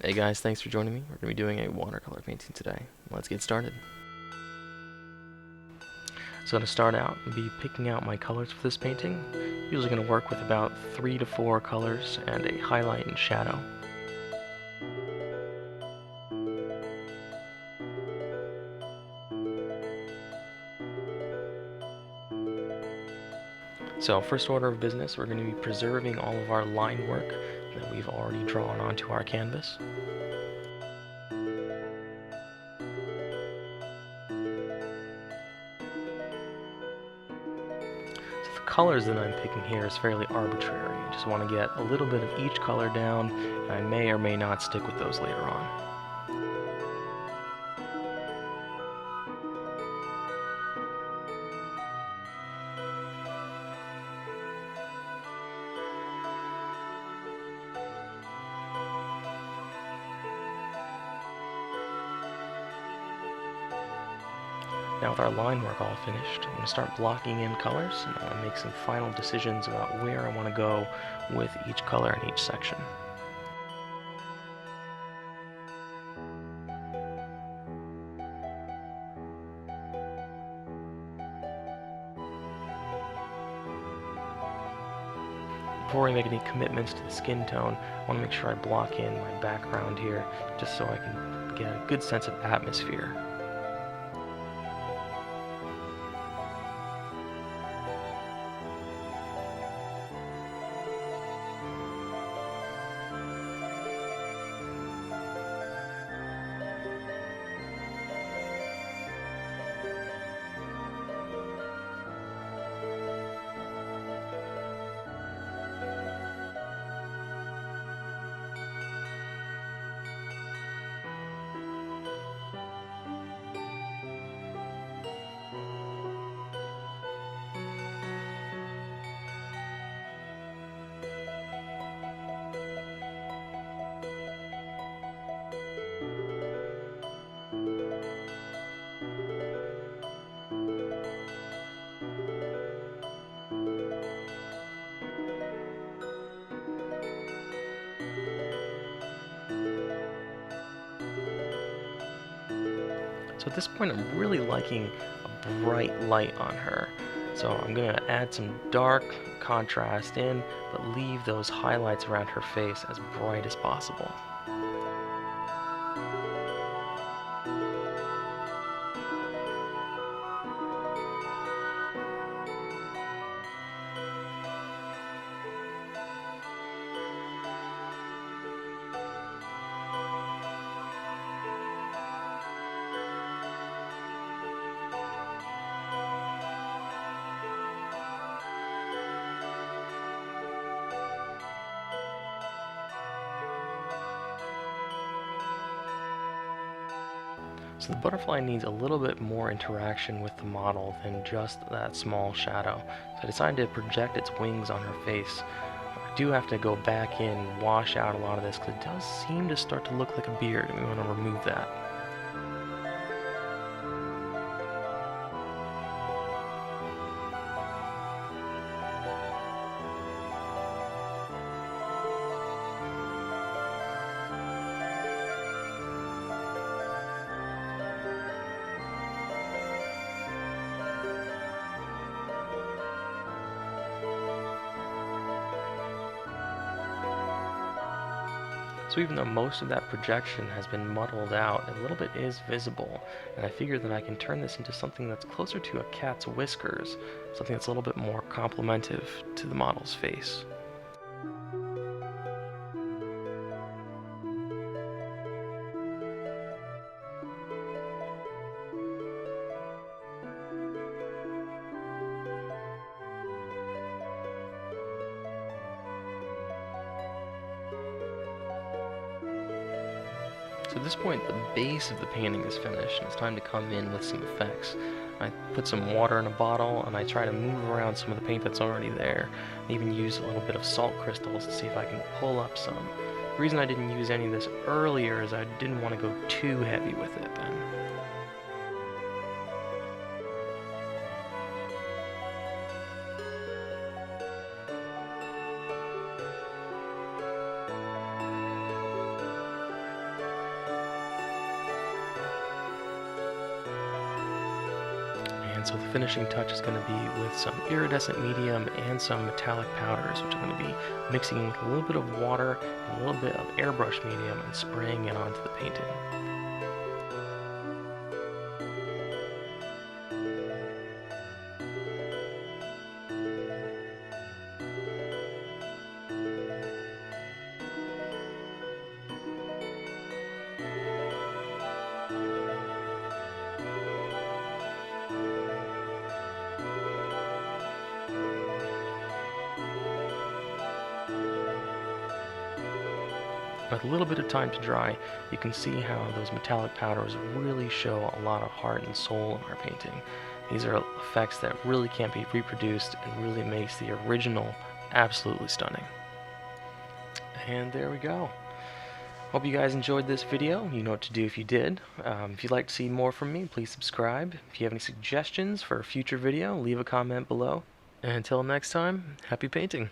Hey guys, thanks for joining me. We're going to be doing a watercolor painting today. Let's get started. So to start out, I'll be picking out my colors for this painting. Usually going to work with about 3 to 4 colors and a highlight and shadow. So first order of business, we're going to be preserving all of our line work that we've already drawn onto our canvas. So the colors that I'm picking here is fairly arbitrary. I just want to get a little bit of each color down, and I may or may not stick with those later on. Now with our line work all finished, I'm going to start blocking in colors, and I'm going to make some final decisions about where I want to go with each color in each section. Before we make any commitments to the skin tone, I want to make sure I block in my background here, just so I can get a good sense of atmosphere. So at this point, I'm really liking a bright light on her. So I'm going to add some dark contrast in, but leave those highlights around her face as bright as possible. So the butterfly needs a little bit more interaction with the model than just that small shadow. So I decided to project its wings on her face. I do have to go back in and wash out a lot of this because it does seem to start to look like a beard, and we want to remove that. So even though most of that projection has been muddled out, a little bit is visible, and I figure that I can turn this into something that's closer to a cat's whiskers, something that's a little bit more complementive to the model's face. So at this point, the base of the painting is finished, and it's time to come in with some effects. I put some water in a bottle, and I try to move around some of the paint that's already there. I even use a little bit of salt crystals to see if I can pull up some. The reason I didn't use any of this earlier is I didn't want to go too heavy with it then. And so the finishing touch is going to be with some iridescent medium and some metallic powders, which I'm going to be mixing with a little bit of water and a little bit of airbrush medium and spraying it onto the painting. With a little bit of time to dry, you can see how those metallic powders really show a lot of heart and soul in our painting. These are effects that really can't be reproduced and really makes the original absolutely stunning. And there we go. Hope you guys enjoyed this video. You know what to do if you did. If you'd like to see more from me, please subscribe. If you have any suggestions for a future video, leave a comment below. And until next time, happy painting!